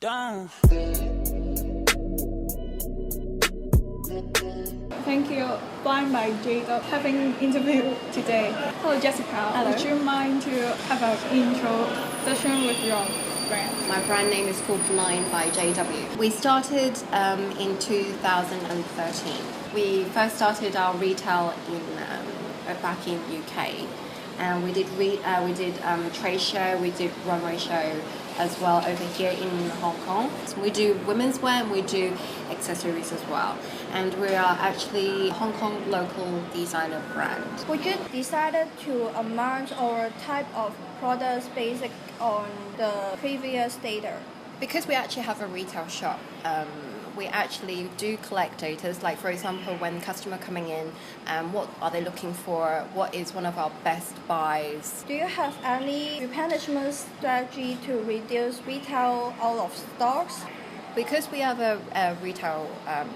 Done. Thank you, Blind by Jada, having interview today. Hello, Jessica. Hello. Would you mind to have an introduction with your brand? My brand name is called Blind by JW. We started in 2013. We first started our retail back in UK, and we did trade show, we did runway show as well over here in Hong Kong. So we do women's wear and we do accessories as well. And we are actually Hong Kong local designer brand. Would you decided to merge our type of products based on the previous data? Because we actually have a retail shop, we actually do collect data. Like for example, when customer coming in, what are they looking for? What is one of our best buys? Do you have any replenishment strategy to reduce retail out of stocks? Because we have a retail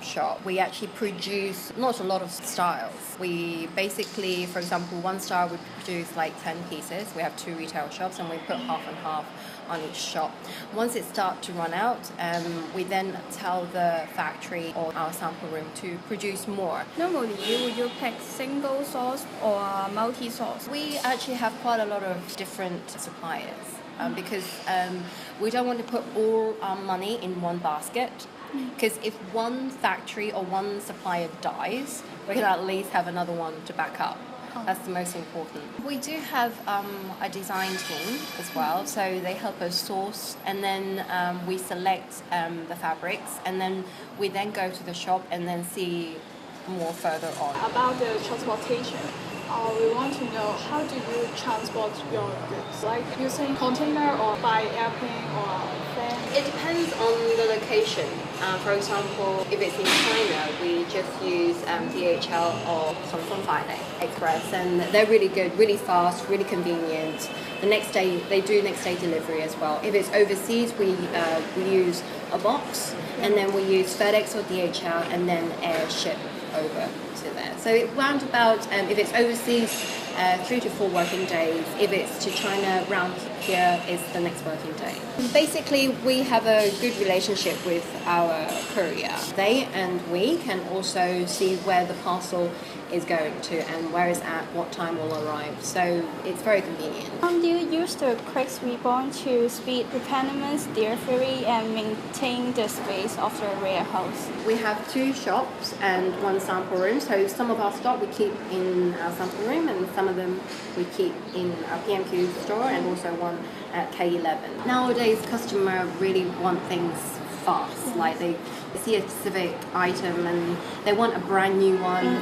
shop, we actually produce not a lot of styles. We basically, for example, one style we produce like 10 pieces. We have 2 retail shops and we put half and half on each shop. Once it starts to run out, we then tell the factory or our sample room to produce more. Normally, would you pick single source or multi-source? We actually have quite a lot of different suppliers. Because we don't want to put all our money in one basket. Because if one factory or one supplier dies, we can at least have another one to back up. That's the most important. We do have a design team as well, so they help us source, and then we select the fabrics, and then we then go to the shop and then see more further on. About the transportation, we want to know how do you transport your goods? Like using container or by airplane or plane? It depends on the location. For example, if it's in China, we just use DHL or Express, and they're really good, really fast, really convenient. The next day, they do next day delivery as well. If it's overseas, we use a box, and then we use FedEx or DHL, and then air ship over to there. So it round about, if it's overseas, 3 to 4 working days. If it's to China, round here is the next working day. Basically, we have a good relationship with our courier. They and we can also see where the parcel is going to and where it's at, what time will arrive. So it's very convenient. Do you use the quick ribbon to speed replenishment delivery and maintain the space of the warehouse? We have 2 shops and 1 sample room. So some of our stock we keep in our sample room, and some of them we keep in our PMQ store, and also one at K11. Nowadays, customers really want things fast. Like they see a specific item and they want a brand new one.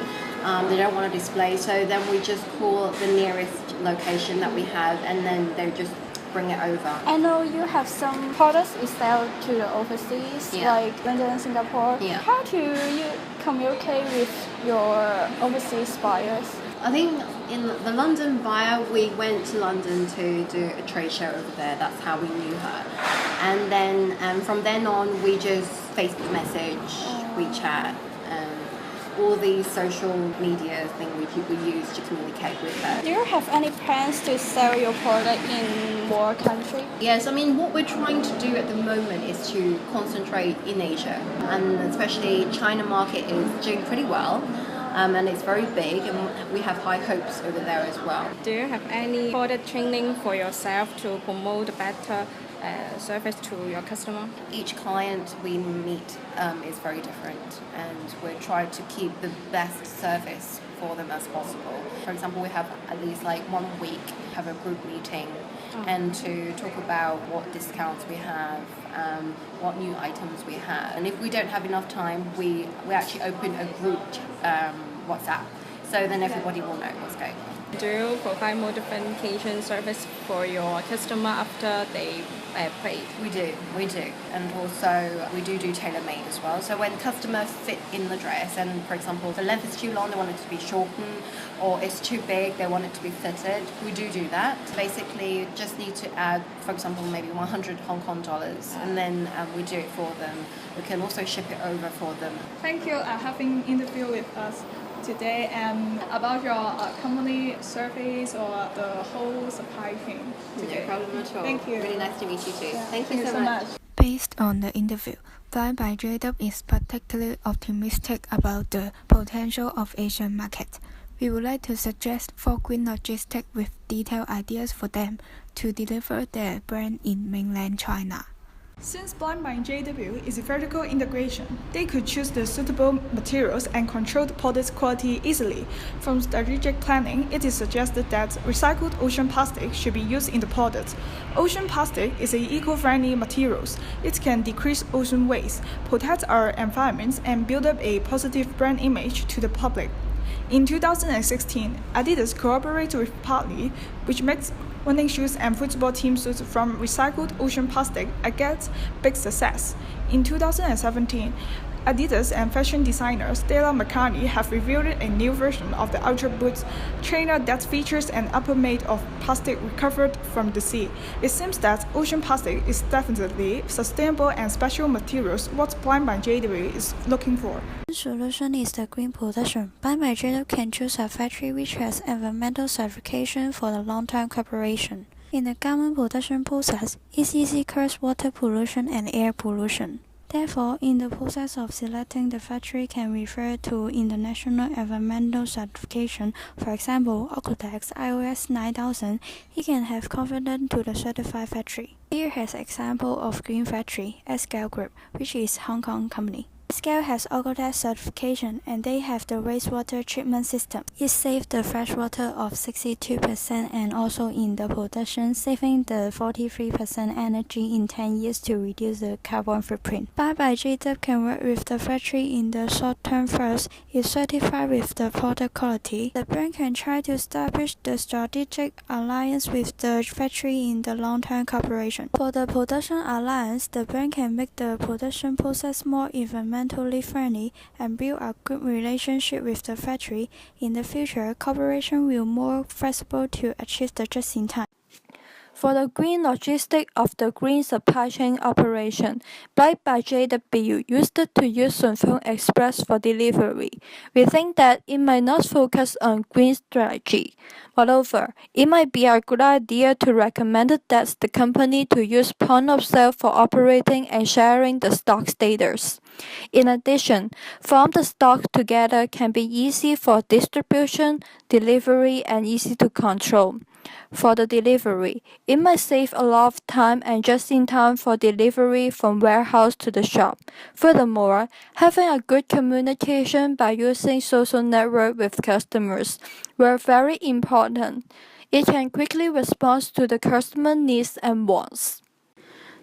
They don't want to display, so then we just call the nearest location that we have, and then they just bring it over. I know you have some products you sell to the overseas, like London, Singapore. Yeah. How do you communicate with your overseas buyers? I think in the London buyer, we went to London to do a trade show over there. That's how we knew her. And then from then on, we just Facebook message, WeChat, all these social media things we use to communicate with her. Do you have any plans to sell your product in more countries? Yes, I mean, what we're trying to do at the moment is to concentrate in Asia, and especially China market is doing pretty well. And it's very big, and we have high hopes over there as well. Do you have any product training for yourself to promote better service to your customer? Each client we meet is very different, and we're trying to keep the best service for them as possible. For example, we have at least like 1 week have a group meeting and to talk about what discounts we have, what new items we have. And if we don't have enough time, we actually open a group WhatsApp, so then everybody will know what's going on. Do you provide modification service for your customer after they paid? We do. And also we do tailor-made as well. So when customers fit in the dress, and for example, the length is too long, they want it to be shortened, or it's too big, they want it to be fitted, we do that. Basically, just need to add, for example, maybe 100 Hong Kong dollars, and then we do it for them. We can also ship it over for them. Thank you for having interview with us today, and about your company service or the whole supply chain today. No problem at all. Thank you. Really nice to meet you too. Yeah. Thank you so much. Based on the interview, Blind by JW is particularly optimistic about the potential of Asian market. We would like to suggest 4 green logistics with detailed ideas for them to deliver their brand in mainland China. Since Blind by JW is a vertical integration, they could choose the suitable materials and control the product quality easily. From strategic planning, it is suggested that recycled ocean plastic should be used in the product. Ocean plastic is an eco-friendly material. It can decrease ocean waste, protect our environment, and build up a positive brand image to the public. In 2016, Adidas cooperated with Partly, which makes running shoes and football team suits from recycled ocean plastic, a big success. In 2017, Adidas and fashion designer Stella McCartney have revealed a new version of the Ultra Boots trainer that features an upper made of plastic recovered from the sea. It seems that ocean plastic is definitely sustainable and special materials what Blind by JW is looking for. The solution is the green production. Blind by JW can choose a factory which has environmental certification for the long-term cooperation. In the garment production process, ECC cures water pollution and air pollution. Therefore, in the process of selecting the factory can refer to international environmental certification. For example, Ocotex IOS 9000, he can have confidence to the certified factory. Here has example of green factory, SCALE Group, which is Hong Kong company. SCALE has Ocotex certification and they have the wastewater treatment system. It saves the freshwater of 62% and also in the production saving the 43% energy in 10 years to reduce the carbon footprint. Blind by JW can work with the factory in the short term first. If certified with the product quality, the brand can try to establish the strategic alliance with the factory in the long-term cooperation. For the production alliance, the brand can make the production process more environmentally friendly and build a good relationship with the factory. In the future, cooperation will be more flexible to achieve the just-in-time. For the green logistics of the green supply chain operation, Blind by JW used to use Sunfeng Express for delivery. We think that it might not focus on green strategy. Moreover, it might be a good idea to recommend that the company to use point of sale for operating and sharing the stock status. In addition, farm the stock together can be easy for distribution, delivery, and easy to control. For the delivery, it might save a lot of time and just in time for delivery from warehouse to the shop. Furthermore, having a good communication by using social network with customers were very important. It can quickly respond to the customer needs and wants.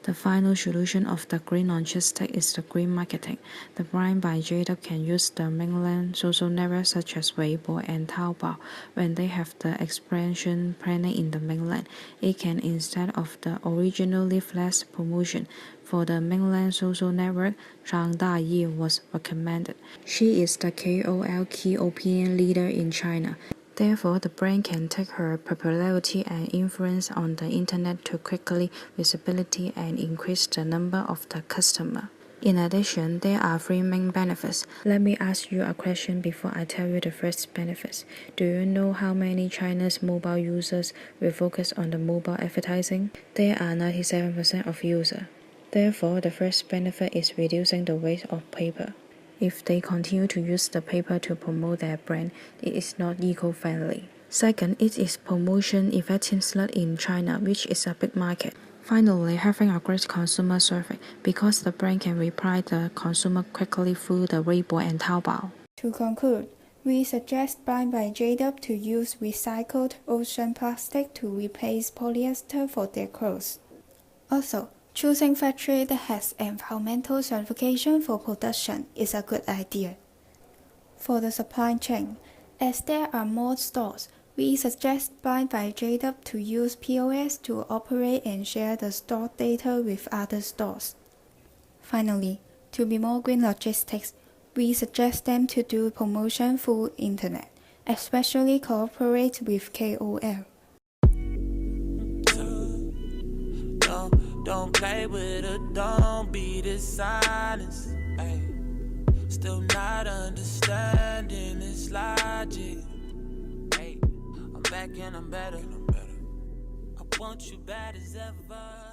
The final solution of the green logistics is the green marketing. The Blind by JW can use the mainland social networks such as Weibo and Taobao. When they have the expansion planning in the mainland, it can instead of the original leaflet promotion. For the mainland social network, Zhang Dayi was recommended. She is the KOL key opinion leader in China. Therefore, the brand can take her popularity and influence on the internet to quickly visibility and increase the number of the customer. In addition, there are 3 main benefits. Let me ask you a question before I tell you the first benefits. Do you know how many China's mobile users will focus on the mobile advertising? There are 97% of users. Therefore, the first benefit is reducing the waste of paper. If they continue to use the paper to promote their brand, it is not eco-friendly. Second, it is promotion effectiveness in China, which is a big market. Finally, having a great consumer service, because the brand can reply the consumer quickly through the Weibo and Taobao. To conclude, we suggest Blind by JW to use recycled ocean plastic to replace polyester for their clothes. Also, choosing factory that has environmental certification for production is a good idea. For the supply chain, as there are more stores, we suggest Blind by JW to use POS to operate and share the store data with other stores. Finally, to be more green logistics, we suggest them to do promotion through internet, especially cooperate with KOL. Don't play with her, don't be dishonest. Ay. Still not understanding this logic. Ay. I'm back and I'm better. I want you bad as ever.